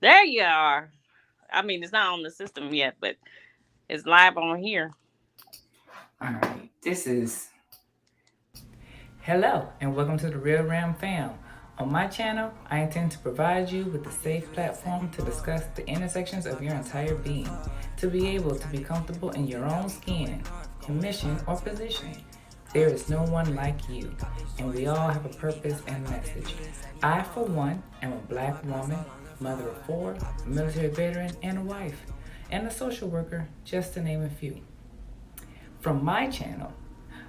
There you are. I mean, it's not on the system yet, but it's live on here. All right, this is hello and welcome to the RealRam fam. On my channel, I intend to provide you with a safe platform to discuss the intersections of your entire being, to be able to be comfortable in your own skin, in mission or position. There is no one like you, and we all have a purpose and message. I, for one, am a black woman, mother of four, a military veteran, and a wife, and a social worker, just to name a few. From my channel,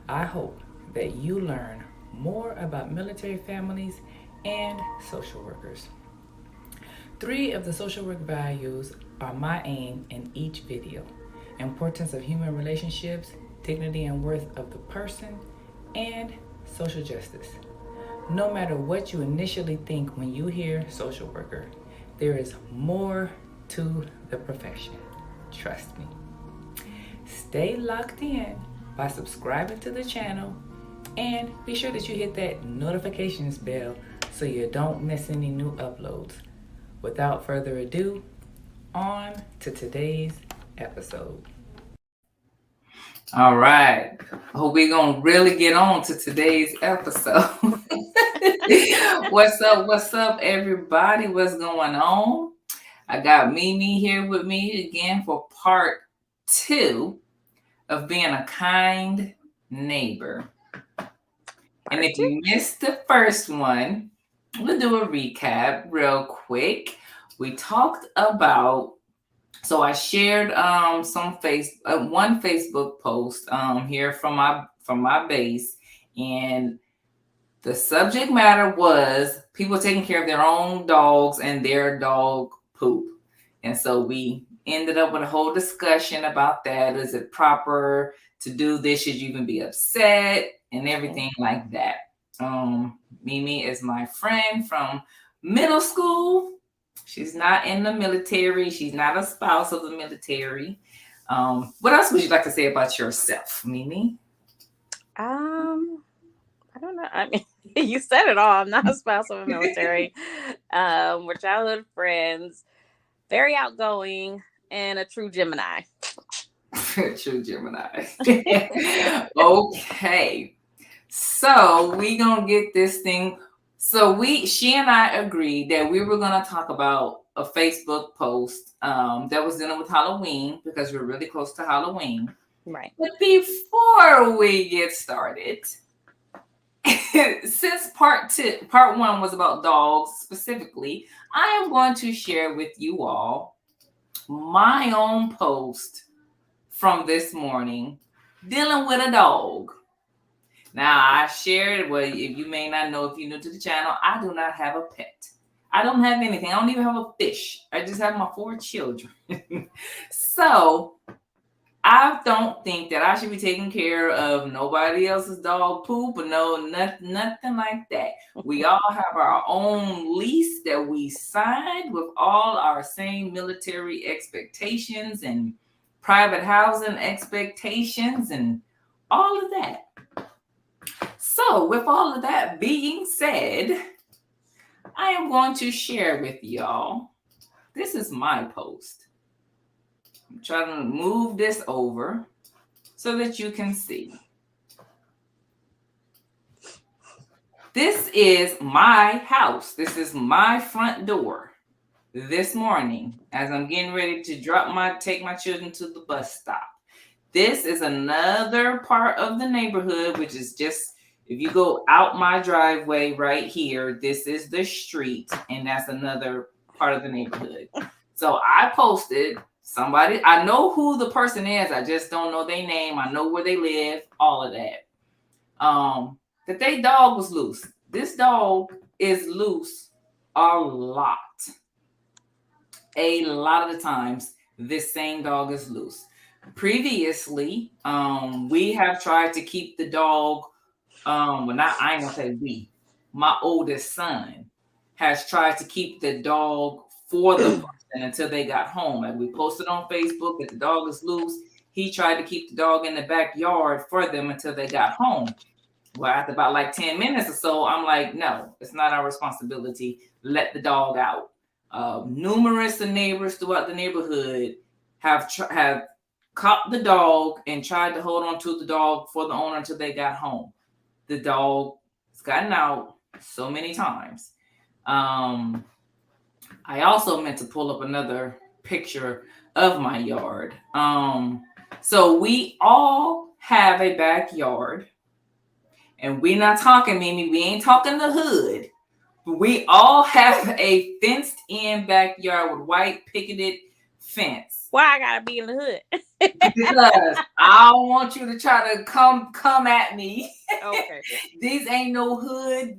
I hope that you learn more about military families and social workers. Three of the social work values are my aim in each video: importance of human relationships, dignity and worth of the person, and social justice. No matter what you initially think when you hear social worker, there is more to the profession. Trust me. Stay locked in by subscribing to the channel and be sure that you hit that notifications bell so you don't miss any new uploads. Without further ado, on to today's episode. All right. Hope we're going to really get on to today's episode. What's up, everybody? What's going on? I got Mimi here with me again for part 2 of being a kind neighbor. And if you missed the first one, we'll do a recap real quick. We talked about, so I shared one Facebook post here from my base, and the subject matter was people taking care of their own dogs and their dog poop. And so we ended up with a whole discussion about that. Is it proper to do this? Should you even be upset? And everything like that. Mimi is my friend from middle school. She's not in the military. She's not a spouse of the military. What else would you like to say about yourself, Mimi? I don't know. I mean, you said it all. I'm not a spouse of a military. We're childhood friends, very outgoing, and a true Gemini. True Gemini. Okay. So we gonna get this thing. So she and I agreed that we were gonna talk about a Facebook post that was dealing with Halloween because we're really close to Halloween. Right. But before we get started, since part 1 was about dogs specifically, I am going to share with you all my own post from this morning dealing with a dog. Now, I shared, well, if you may not know, if you're new to the channel, I do not have a pet. I don't have anything. I don't even have a fish. I just have my 4 children. So I don't think that I should be taking care of nobody else's dog poop, or nothing like that. We all have our own lease that we signed with all our same military expectations and private housing expectations and all of that. So with all of that being said, I am going to share with y'all. This is my post. I'm trying to move this over so that you can see. This is my house. This is my front door. This morning, as I'm getting ready to take my children to the bus stop. This is another part of the neighborhood, which is just, if you go out my driveway right here, this is the street, and that's another part of the neighborhood. So I posted somebody, I know who the person is, I just don't know their name, I know where they live, all of that. That their dog was loose. This dog is loose a lot. A lot of the times, this same dog is loose. Previously, we have tried to keep the dog. I ain't gonna say we. My oldest son has tried to keep the dog for the person until they got home. Like, we posted on Facebook that the dog is loose. He tried to keep the dog in the backyard for them until they got home. Well, after about 10 minutes or so, I'm like, no, it's not our responsibility. Let the dog out. Numerous of neighbors throughout the neighborhood have caught the dog and tried to hold on to the dog for the owner until they got home. The dog has gotten out so many times. Um, I also meant to pull up another picture of my yard. So we all have a backyard, and we're not talking, Mimi. We ain't talking the hood. We all have a fenced in backyard with white picketed fence. Why I gotta be in the hood? Because I don't want you to try to come at me. Okay. These ain't no hood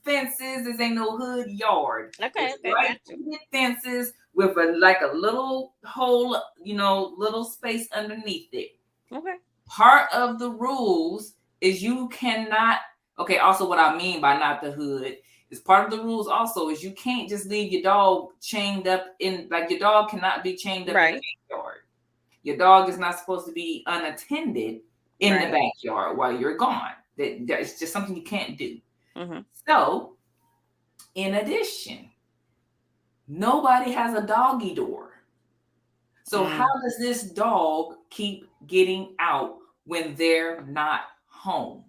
fences. This ain't no hood yard. Okay. It's Okay. white Got you. picketed fences with a little hole, little space underneath it. Okay. Part of the rules is you cannot. Okay, also what I mean by not the hood is part of the rules also is you can't just leave your dog chained up in, like, your dog cannot be chained up in the Right. backyard. Your dog is not supposed to be unattended in the Right. backyard while you're gone. That's just something you can't do. Mm-hmm. So, in addition, nobody has a doggy door. So how does this dog keep getting out when they're not home?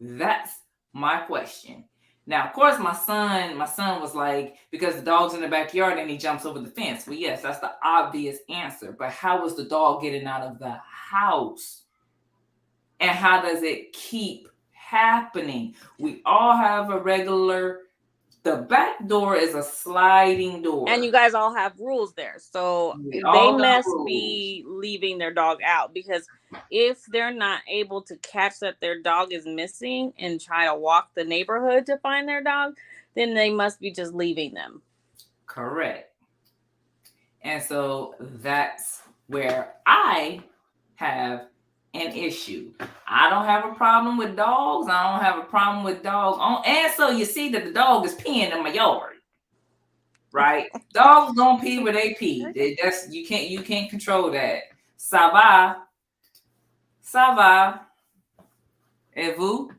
That's my question. Now, of course, my son was like, because the dog's in the backyard and he jumps over the fence. Well, yes, that's the obvious answer. But how was the dog getting out of the house? And how does it keep happening? We all have a regular, the back door is a sliding door. And you guys all have rules there, so We they all got must rules. be leaving their dog out, because if they're not able to catch that their dog is missing and try to walk the neighborhood to find their dog, then they must be just leaving them. Correct. And so that's where I have an issue. I don't have a problem with dogs. I don't have a problem with dogs. And so you see that the dog is peeing in my yard, right? Dogs don't pee where they pee. That's you can't control that. Ça va, ça va, et vous?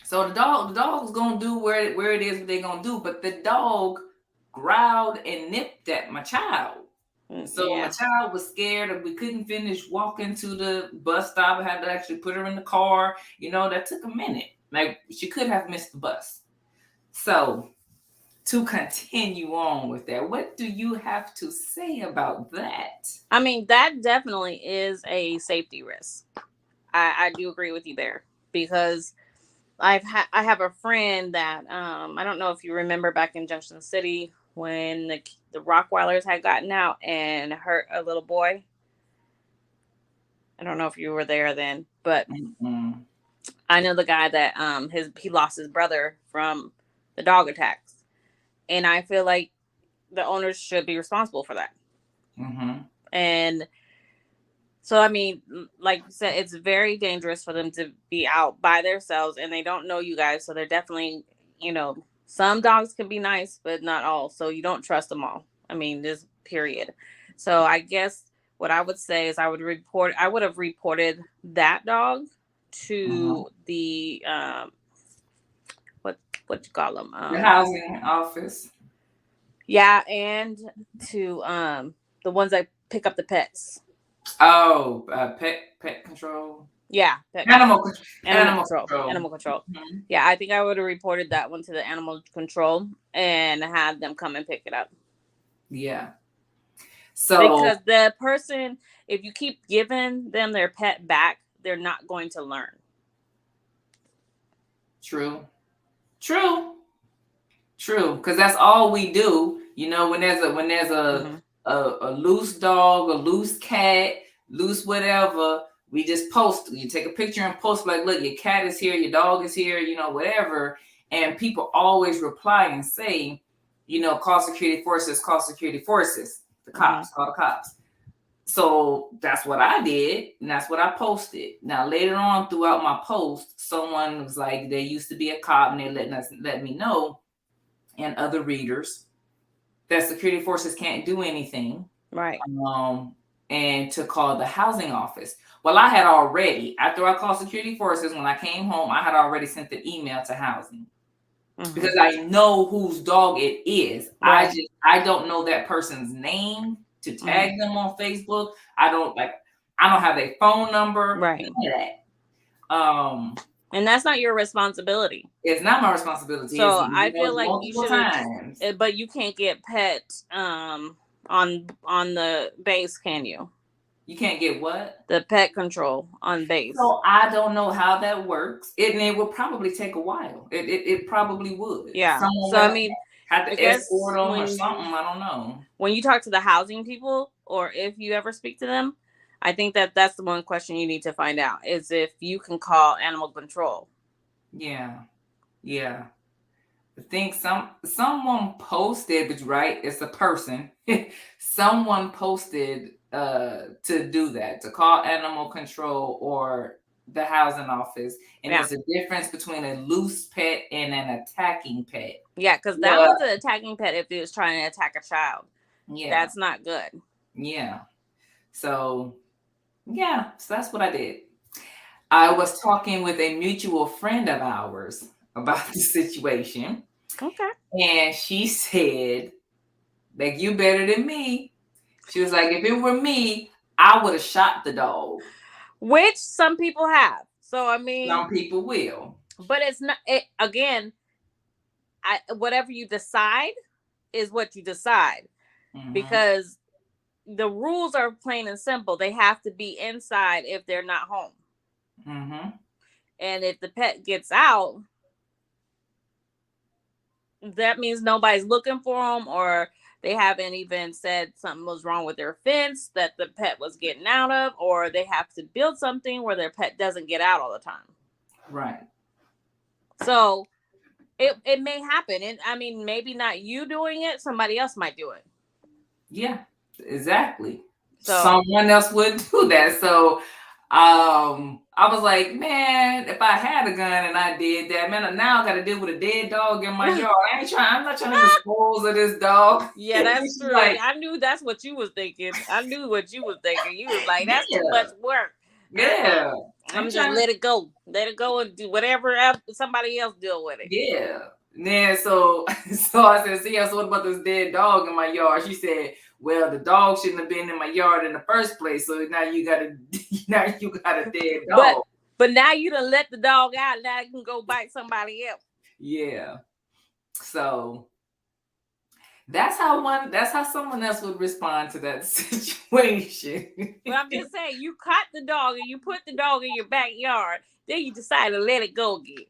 So the dog's gonna do where it is what they're gonna do, but the dog growled and nipped at my child. So my Yeah. child was scared and we couldn't finish walking to the bus stop. I had to actually put her in the car. That took a minute. Like, she could have missed the bus. So to continue on with that, what do you have to say about that? I mean, that definitely is a safety risk. I do agree with you there, because I have a friend that I don't know if you remember back in Junction City when the Rockwilers had gotten out and hurt a little boy. I don't know if you were there then, but Mm-mm. I know the guy that he lost his brother from the dog attacks, and I feel like the owners should be responsible for that. Mm-hmm. And so, I mean, like you said, it's very dangerous for them to be out by themselves, and they don't know you guys. So they're definitely, some dogs can be nice, but not all. So you don't trust them all. I mean, this period. So I guess what I would say is I would have reported that dog Mm-hmm. to the, what you call them? The housing office. Yeah, and to the ones that pick up the pets. Oh, pet control. Yeah, pet Animal control. control. Animal Animal control. control. Animal control. Mm-hmm. Yeah, I think I would have reported that one to the animal control and had them come and pick it up. Yeah. So Because the person, if you keep giving them their pet back, they're not going to learn. true. True. True. Because that's all we do. When there's Mm-hmm. a loose dog, a loose cat, loose whatever, we just post. You take a picture and post, like, look, your cat is here, your dog is here, whatever. And people always reply and say, call security forces, call security forces. The cops, call the cops. So that's what I did, and that's what I posted. Now, later on throughout my post, someone was like, there used to be a cop, and they let me know, and other readers, that security forces can't do anything. Right. And to call the housing office. Well, I had already, after I called security forces, when I came home, I had already sent the email to housing. Mm-hmm. because I know whose dog it is. Right. I don't know that person's name to Mm-hmm. tag them on Facebook. I don't have their phone number, Right. none of that. And that's not your responsibility. It's not my responsibility. It's, So I feel like you multiple should have, times. but you can't get pet on the base, can you? You can't get what? The pet control on base. So I don't know how that works. It would probably take a while. It probably would. Yeah. Someone So would I mean, have I to guess escort them or something. I don't know. when you talk to the housing people, or if you ever speak to them, I think that that's the one question you need to find out is if you can call animal control. Yeah, yeah. I think someone posted, but right, it's a person. Someone posted to do that, to call animal control or the housing office. And Yeah. there's a difference between a loose pet and an attacking pet. Yeah, because that Well, one's an attacking pet if it was trying to attack a child. yeah, That's not good. yeah. So yeah, so that's what I did. I was talking with a mutual friend of ours about the situation, Okay. and she said, like, you better than me. She was like, if it were me, I would have shot the dog. Which some people have. So I mean, Some people will. but it's not it again, whatever you decide is what you decide Mm-hmm. because the rules are plain and simple. They have to be inside if they're not home. Mm-hmm. And if the pet gets out, that means nobody's looking for them or they haven't even said something was wrong with their fence that the pet was getting out of, or they have to build something where their pet doesn't get out all the time. Right. So it may happen. And I mean, maybe not you doing it, somebody else might do it. Yeah, exactly. So Someone else would do that. So I was like, man, if I had a gun and I did that, man, now I gotta deal with a dead dog in my yard. I'm not trying to dispose of this dog. yeah, that's She's true. like, I knew that's what you was thinking. I knew what you was thinking. You was like, that's too much yeah, work. Uh-uh. yeah. I I'm ain't just trying to, let it go. Let it go and do whatever else, somebody else deal with it. yeah. Then so I said, see, so what about this dead dog in my yard? She said, well, the dog shouldn't have been in my yard in the first place. So now you got a now you got a dead But dog. but now you done let the dog out. Now it can go bite somebody else. Yeah. So that's how someone else would respond to that situation. But I'm just saying, you caught the dog and you put the dog in your backyard. Then you decide to let it go again.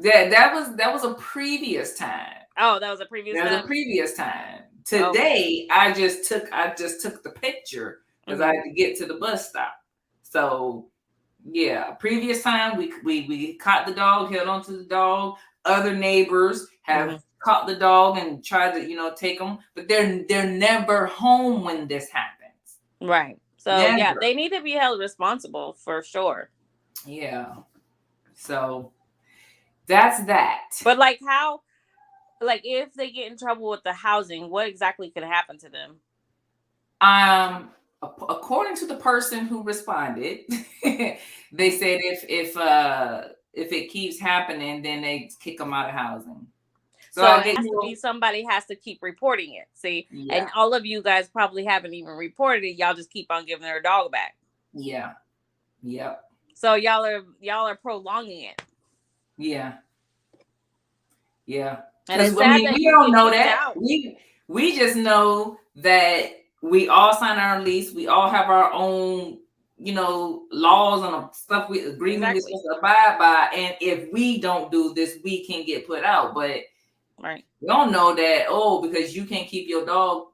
That was a previous time. Oh, that was a previous That was a time. previous time. Okay. Today, I just took the picture because I Mm-hmm. had to get to the bus stop. So yeah, previous time we caught the dog, held onto the dog. Other neighbors have Mm-hmm. caught the dog and tried to take them, but they're never home when this happens. Right. So yeah, Never. they need to be held responsible for sure. Yeah. So that's that. But like how, like if they get in trouble with the housing, what exactly could happen to them? According to the person who responded, they said if it keeps happening, then they kick them out of housing. So So I it get has to be somebody has to keep reporting it. See, and yeah, all of you guys probably haven't even reported it. Y'all just keep on giving their dog back. yeah, yep, So y'all are prolonging it. yeah, yeah. And Because it's I sad mean, that we you don't get know kicked that. out. We just know that we all sign our lease. We all have our own, laws and stuff we agreement we're Exactly. supposed to abide by. And if we don't do this, we can get put out. But Right. we don't know that, because you can't keep your dog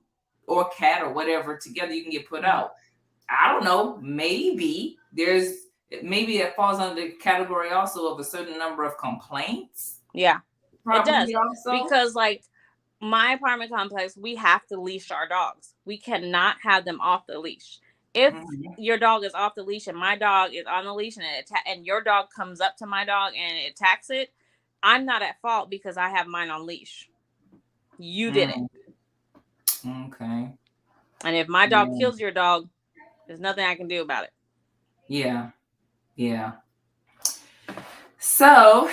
or cat or whatever together, you can get put Mm-hmm. out. I don't know. Maybe it falls under the category also of a certain number of complaints. Yeah, it does Probably also. because like my apartment complex, we have to leash our dogs. We cannot have them off the leash. If Mhm. your dog is off the leash and my dog is on the leash and your dog comes up to my dog and it attacks it, I'm not at fault because I have mine on leash. You did it. Mm, okay. And if my dog Yeah. kills your dog, there's nothing I can do about it. Yeah. Yeah. So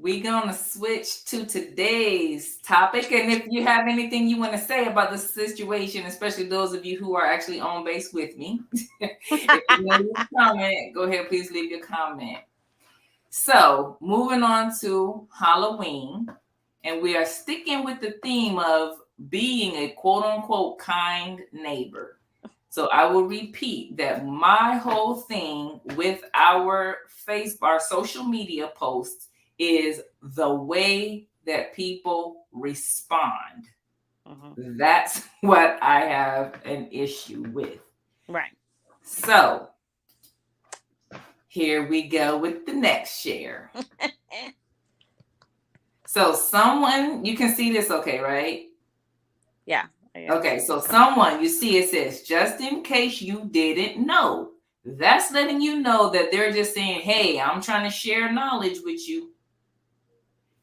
we're gonna switch to today's topic. And if you have anything you want to say about the situation, especially those of you who are actually on base with me, if you want to leave a comment, go ahead, please leave your comment. So, moving on to Halloween, and we are sticking with the theme of being a quote unquote kind neighbor. So I will repeat that my whole thing with our Facebook, our social media posts is the way that people respond. That's what I have an issue with. Right. So here we go with the next share. So someone, you can see this okay, right? Yeah. Okay, so someone, you see it says, just in case you didn't know. That's letting you know that they're just saying, hey, I'm trying to share knowledge with you.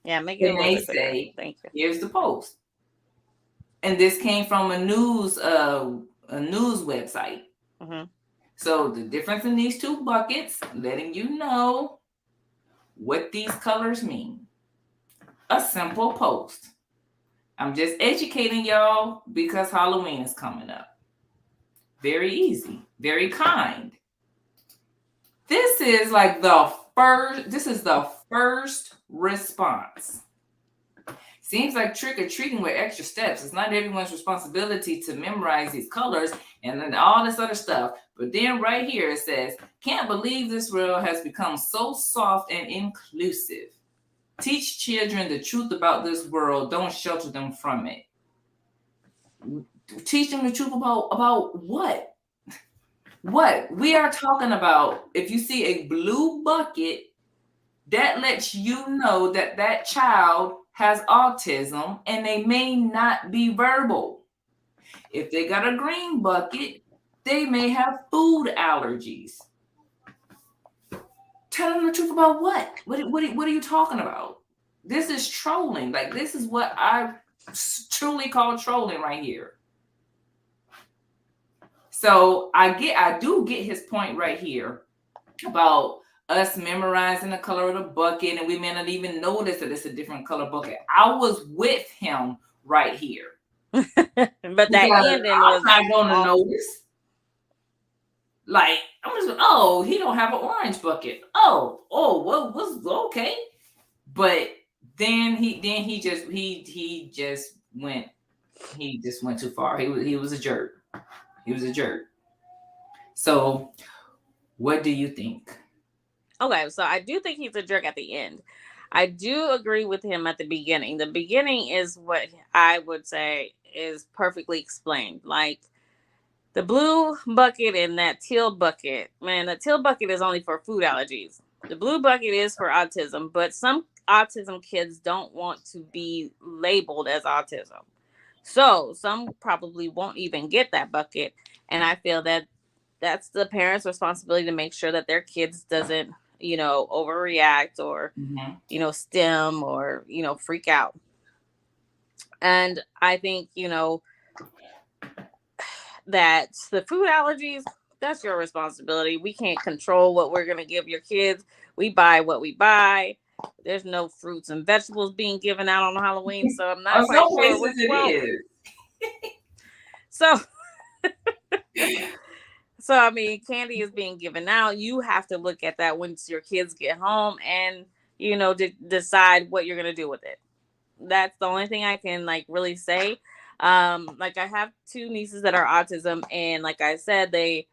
Yeah, make it a And little they bit bigger. say, Thank you. here's the post. And this came from a news website. Mm-hmm. So the difference in these two buckets, letting you know what these colors mean. A simple post. I'm just educating y'all because Halloween is coming up. Very easy, very kind. This is like the first response. Seems like trick or treating with extra steps. It's not everyone's responsibility to memorize these colors and then all this other stuff. But then right here it says, can't believe this world has become so soft and inclusive. Teach children the truth about this world. Don't shelter them from it. Teach them the truth about what? What? We are talking about, if you see a blue bucket, that lets you know that that child has autism and they may not be verbal. If they got a green bucket, they may have food allergies. Tell them the truth about what? What are you talking about? This is trolling. Like, this is what I truly call trolling right here. So I do get his point right here about us memorizing the color of the bucket, and we may not even notice that it's a different color bucket. I was with him right here. But that ending was I'm not gonna notice. Like, I'm just, oh, he don't have an orange bucket. Oh, well, was okay. But then he just went too far. He was a jerk. He was a jerk. So, what do you think? okay. So I do think he's a jerk at the end. I do agree with him at the beginning. The beginning is what I would say is perfectly explained. Like the blue bucket and that teal bucket, man, the teal bucket is only for food allergies. The blue bucket is for autism, but some autism kids don't want to be labeled as autism. So some probably won't even get that bucket. And I feel that that's the parents' responsibility to make sure that their kids doesn't, overreact or, stem or, freak out. And I think, that the food allergies, that's your responsibility. We can't control what we're going to give your kids. We buy what we buy. There's no fruits and vegetables being given out on Halloween, so I'm not On quite some sure places which. it Well, is. so so I mean, candy is being given out. You have to look at that once your kids get home, and decide what you're going to do with it. That's the only thing I can like really say. Like I have two nieces that are autism, and like I said, they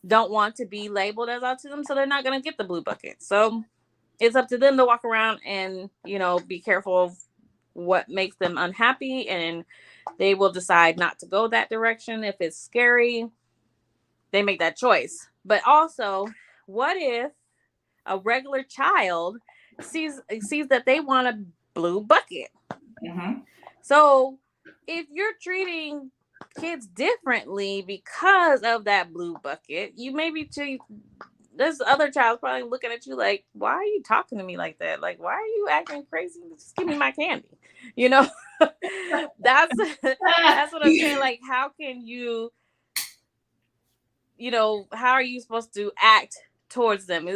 don't want to be labeled as autism, so they're not going to get the blue bucket. So it's up to them to walk around and be careful of what makes them unhappy, and they will decide not to go that direction. If it's scary, they make that choice. But also, what if a regular child sees that they want a blue bucket? Mm-hmm. So if you're treating kids differently because of that blue bucket, you may be this other child's probably looking at you like, why are you talking to me like that? Like, why are you acting crazy? Just give me my candy. You know, that's that's what I'm saying. Like, how can how are you supposed to act towards them?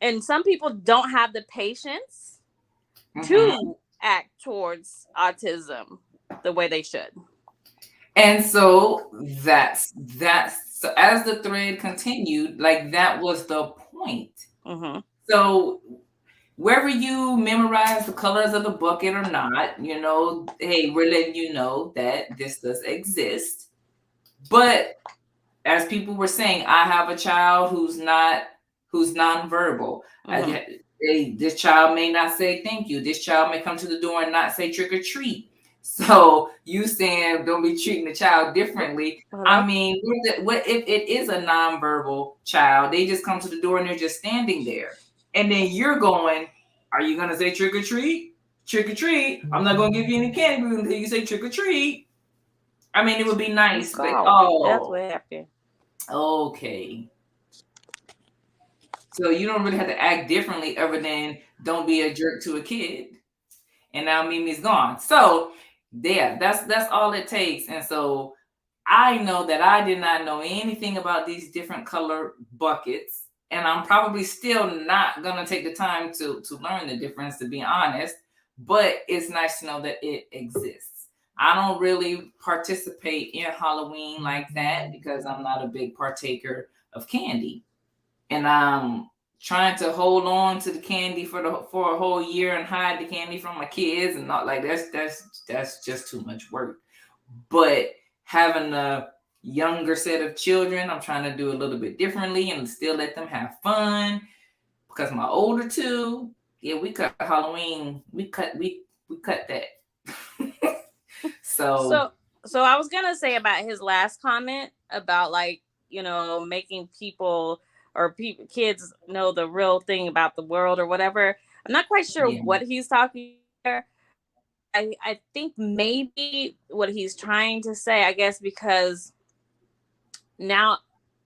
And some people don't have the patience Mm-hmm. to act towards autism the way they should. And so that's so as the thread continued, like that was the point. Mm-hmm. So whether you memorize the colors of the bucket or not, hey, we're letting you know that this does exist. But as people were saying, I have a child who's nonverbal. Mm-hmm. This child may not say thank you. This child may come to the door and not say trick or treat. So you saying don't be treating the child Oh, differently. I hello. mean, what if it is a nonverbal child? They just come to the door and they're just standing there, and then you're going, "Are you gonna say trick or treat? Trick or treat? I'm not gonna give you any candy until you say trick or treat." I mean, it would be nice, but God, that's oh, what happened. okay. So you don't really have to act differently other than don't be a jerk to a kid. And now Mimi's gone. So yeah, that's all it takes. And so I know that I did not know anything about these different color buckets. And I'm probably still not gonna take the time to learn the difference, to be honest. But it's nice to know that it exists. I don't really participate in Halloween like that because I'm not a big partaker of candy, and I'm trying to hold on to the candy for a whole year and hide the candy from my kids, and not like that's just too much work. But having a younger set of children, I'm trying to do a little bit differently and still let them have fun, because my older two, yeah, we cut Halloween, we cut that. So So, so I was gonna say about his last comment about, like, making people or kids know the real thing about the world or whatever. I'm not quite sure yeah. what he's talking there. I think maybe what he's trying to say, I guess, because now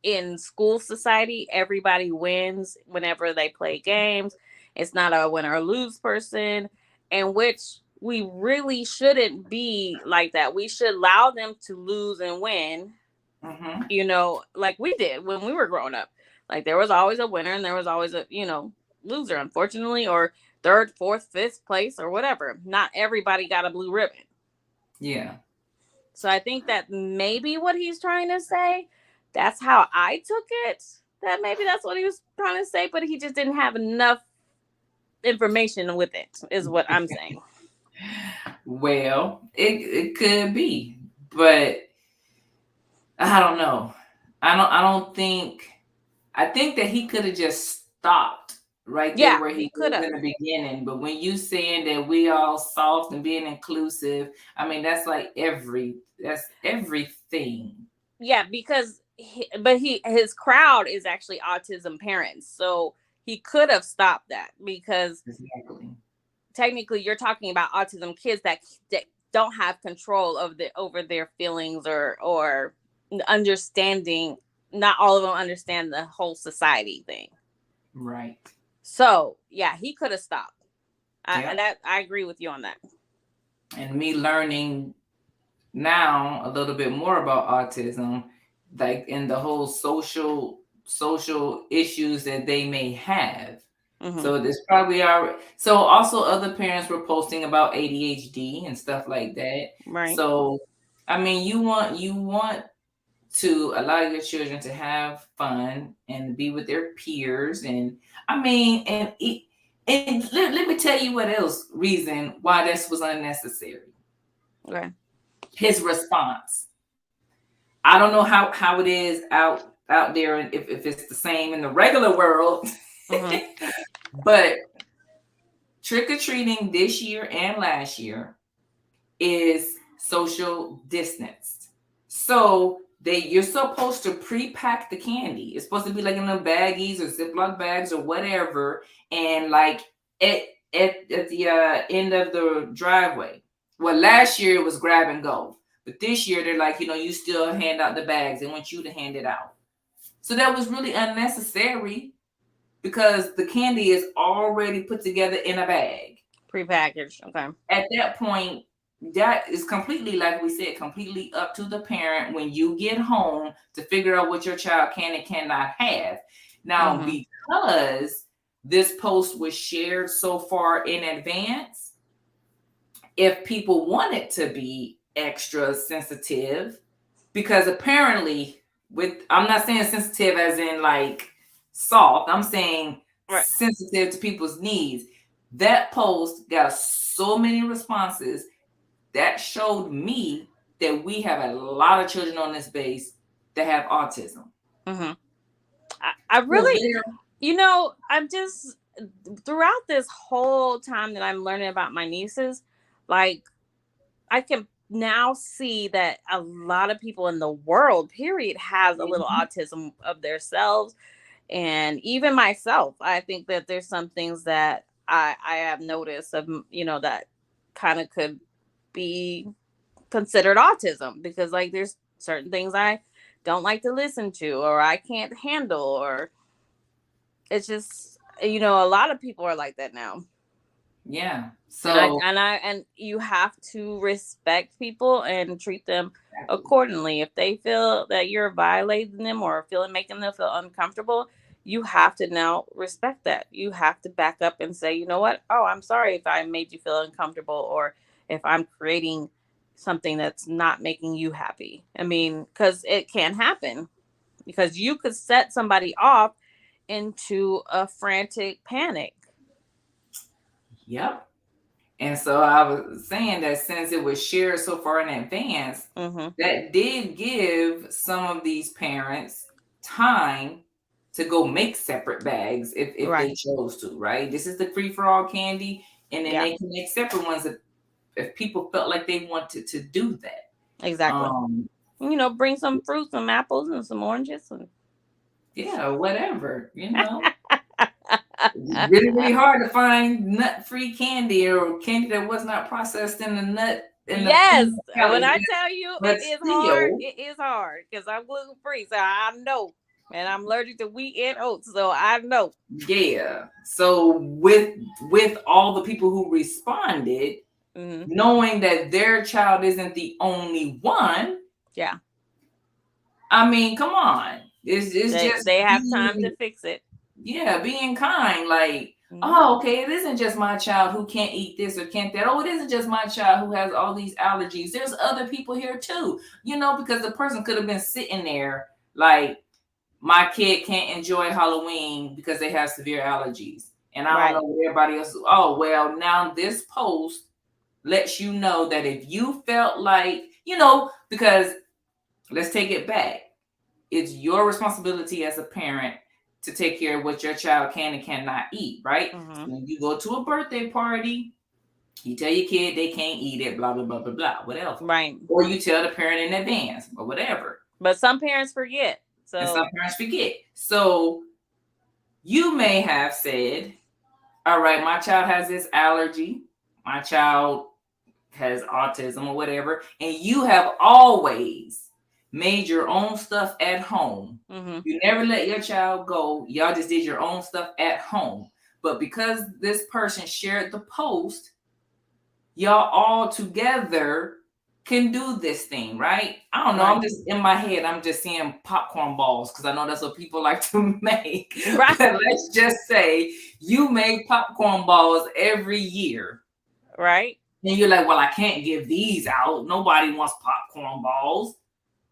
in school society, everybody wins whenever they play games. It's not a win or lose person, and which we really shouldn't be like that. We should allow them to lose and win, Mm-hmm. like we did when we were growing up. Like there was always a winner and there was always a, loser, unfortunately, or third, fourth, fifth place or whatever. Not everybody got a blue ribbon. Yeah. So I think that maybe what he's trying to say, that's how I took it. That maybe that's what he was trying to say, but he just didn't have enough information with it, is what I'm saying. Well, it could be, but I don't know. I don't think. I think that he could have just stopped right there Yeah, where he he could was have. in the beginning. But when you saying that we all soft and being inclusive, I mean that's everything. Yeah, because but his crowd is actually autism parents. So he could have stopped that because Exactly. technically you're talking about autism kids that don't have control of the over their feelings or understanding. Not all of them understand the whole society thing. Right. So yeah, he could have stopped. Yeah. I agree with you on that. And me learning now a little bit more about autism, like in the whole social issues that they may have. Hmm. So this probably are so also other parents were posting about ADHD and stuff like that. Right. So I mean you want to allow your children to have fun and be with their peers, and I mean and let me tell you what else reason why this was unnecessary. Okay. His response. I don't know how it is out there, and if it's the same in the regular world. Hmm. But trick or treating this year and last year is social distanced. So you're supposed to pre-pack the candy. It's supposed to be like in the baggies or Ziploc bags or whatever, and like at at the end of the driveway. Well, last year it was grab and go, but this year they're like, you still hand out the bags. They want you to hand it out. So that was really unnecessary because the candy is already put together in a bag. Prepackaged. Okay. At that point, that is completely, like we said, completely up to the parent when you get home to figure out what your child can and cannot have. Now, Hmm. because this post was shared so far in advance, if people wanted to be extra sensitive, because apparently, with, I'm not saying sensitive as in like soft, I'm saying Right. sensitive to people's needs. That post got so many responses that showed me that we have a lot of children on this base that have autism. Mm-hmm. I So really, there, I'm just, throughout this whole time that I'm learning about my nieces, like, I can now see that a lot of people in the world, period, has a little Mhm. autism of themselves. And even myself, I think that there's some things that I have noticed of, that kind of could be considered autism, because like there's certain things I don't like to listen to, or I can't handle, or it's just, a lot of people are like that now. Yeah. And I So and I and you have to respect people and treat them exactly. accordingly. If they feel that you're violating them or feeling making them feel uncomfortable, you have to now respect that. You have to back up and say, you know what? Oh, I'm sorry if I made you feel uncomfortable, or if I'm creating something that's not making you happy. I mean, because it can happen, because you could set somebody off into a frantic panic. Yep. And so I was saying that since it was shared so far in advance, Mm-hmm. that did give some of these parents time to go make separate bags if Right. they chose to, right? This is the free for all candy, and then Yeah. they can make separate ones if people felt like they wanted to do that. Exactly. Um, Bring some fruit, some apples, and some oranges. And yeah, whatever. It's really, really hard to find nut-free candy or candy that was not processed in the nut yes, in the when I allergen. tell you But still, it is hard because I'm gluten free, so I know, and I'm allergic to wheat and oats, so I know. yeah. So with all the people who responded, Hmm. knowing that their child isn't the only one, Yeah, I mean, come on. It's just they have time to being, fix it. yeah, being kind. Like, Hmm. oh, okay, it isn't just my child who can't eat this or can't that. Oh, it isn't just my child who has all these allergies. There's other people here too. Because the person could have been sitting there like, my kid can't enjoy Halloween because they have severe allergies. And I don't Right. know what everybody else. Oh, well, now this post lets you know that if you felt like, because let's take it back. It's your responsibility as a parent to take care of what your child can and cannot eat, right? Hmm. So when you go to a birthday party, you tell your kid they can't eat it, blah, blah, blah, blah, blah, whatever. Right. Or you tell the parent in advance or whatever. But some parents forget. And some So. parents forget. So you may have said, all right, my child has this allergy, my child has autism or whatever, and you have always made your own stuff at home. Hmm. You never let your child go. Y'all just did your own stuff at home. But because this person shared the post, y'all all together can do this thing, right? I don't know. I'm Right. just in my head, I'm just seeing popcorn balls because I know that's what people like to make. Right. But let's just say you make popcorn balls every year. Right. And you're like, well, I can't give these out. Nobody wants popcorn balls.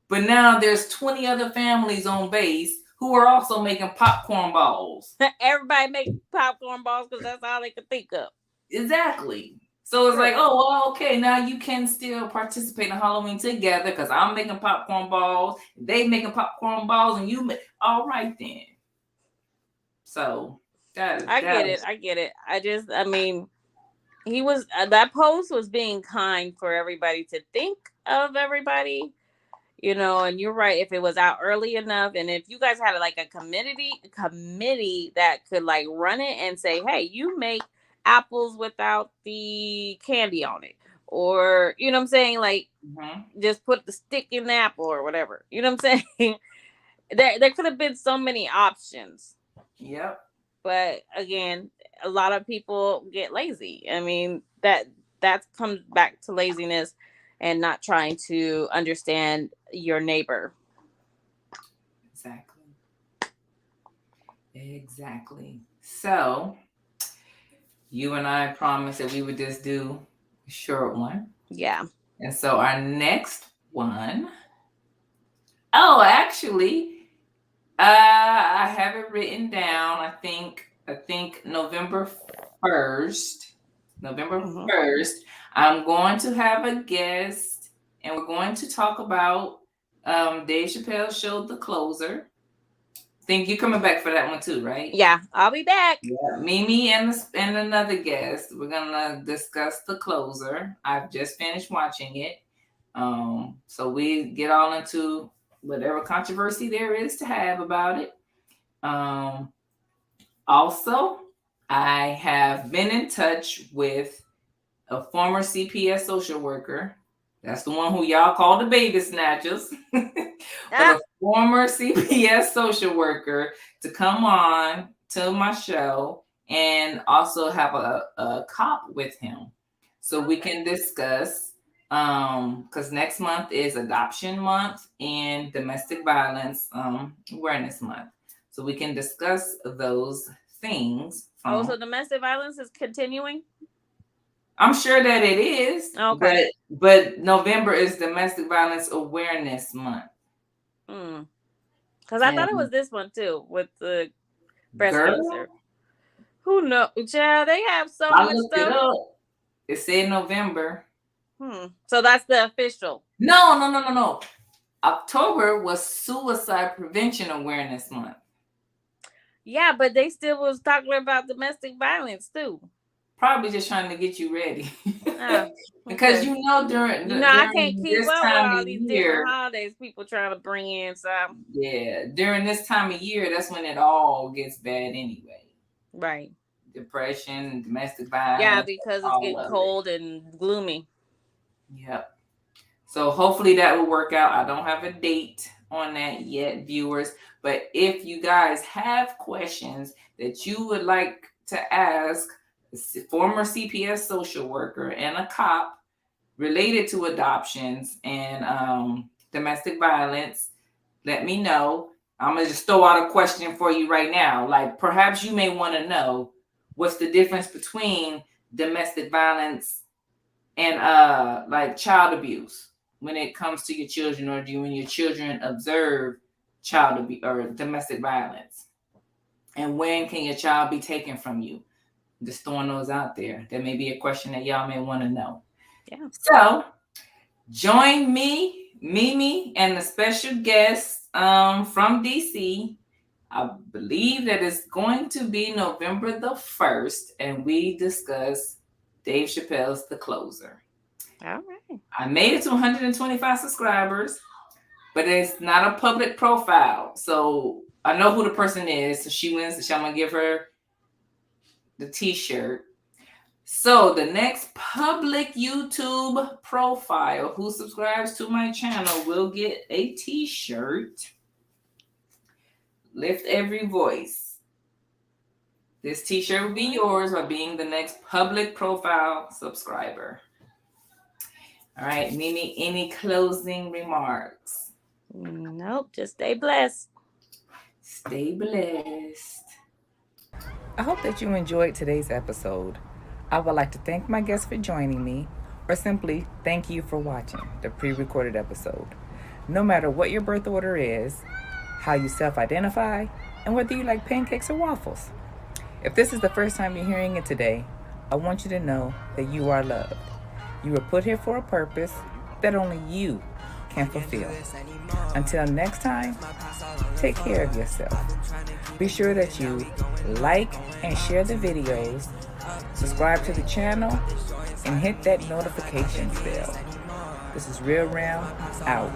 But now there's 20 other families on base who are also making popcorn balls. Everybody make popcorn balls because that's all they could think of. Exactly. So it's like, Right. oh, well, okay, now you can still participate in Halloween together because I'm making popcorn balls, they making popcorn balls, and you make, all right then. So that I that get it. was I get it. I mean, he was that post was being kind for everybody to think of everybody, and you're right. If it was out early enough, and if you guys had like a committee that could like run it and say, hey, you make apples without the candy on it, or what I'm saying, like, mhm. just put the stick in the apple or whatever, what I'm saying. There could have been so many options. Yep, But again, a lot of people get lazy. I mean, that comes back to laziness and not trying to understand your neighbor. exactly. Exactly. So you and I promised that we would just do a short one. Yeah. And so our next one, oh, actually, I have it written down. I think November 1st. November Mm-hmm. 1st, I'm going to have a guest and we're going to talk about Dave Chappelle's show The Closer. Think you're coming back for that one too, right? Yeah, I'll be back. Yeah, Mimi and another guest. We're gonna discuss The Closer. I've just finished watching it. So we get all into whatever controversy there is to have about it. Also, I have been in touch with a former CPS social worker. That's the one who y'all call the baby snatchers. But Ah, a former CPS social worker to come on to my show and also have a cop with him. So we okay. can discuss because next month is adoption month and domestic violence awareness month. So we can discuss those things Oh, from so domestic violence is continuing? I'm sure that it is, Okay. but November is domestic violence awareness month. Mm. Because I thought it was And this one too with the breast girl, cancer. Who knows? Child, they have so I much looked it stuff. up. It said November. So that's the official. No, no, no, no, no. October was suicide prevention awareness month. Yeah, but they still was talking about domestic violence too. Probably just trying to get you ready. Ah, Because okay. during I can't during keep this up with time of all these different year, holidays people trying to bring in. So yeah, during this time of year, that's when it all gets bad anyway. right. Depression, domestic Yeah, violence, because it's all getting of it. cold and gloomy. Yep. So hopefully that will work out. I don't have a date on that yet, viewers. But if you guys have questions that you would like to ask former CPS social worker and a cop related to adoptions and domestic violence, let me know. I'm gonna just throw out a question for you right now. Like perhaps you may want to know what's the difference between domestic violence and like child abuse when it comes to your children, or do when your children observe child abuse or domestic violence, and when can your child be taken from you? Just throwing those out there. That may be a question that y'all may want to know. Yeah. So join me, Mimi, and the special guest from DC. I believe that it's going to be November the 1st, and we discuss Dave Chappelle's The Closer. All right. I made it to 125 subscribers, but it's not a public profile. So I know who the person is. So she wins. So I'm going to give her the t-shirt. So the next public YouTube profile who subscribes to my channel will get a t-shirt. Lift every voice. This t-shirt will be yours by being the next public profile subscriber. All right, Mimi, any closing remarks? Nope. Just stay blessed. Stay blessed. I hope that you enjoyed today's episode. I would like to thank my guests for joining me, or simply thank you for watching the pre recorded episode. No matter what your birth order is, how you self identify, and whether you like pancakes or waffles. If this is the first time you're hearing it today, I want you to know that you are loved. You were put here for a purpose that only you can fulfill. Until next time, take care of yourself. Be sure that you like and share the videos, subscribe to the channel, and hit that notifications bell. This is RealRam out.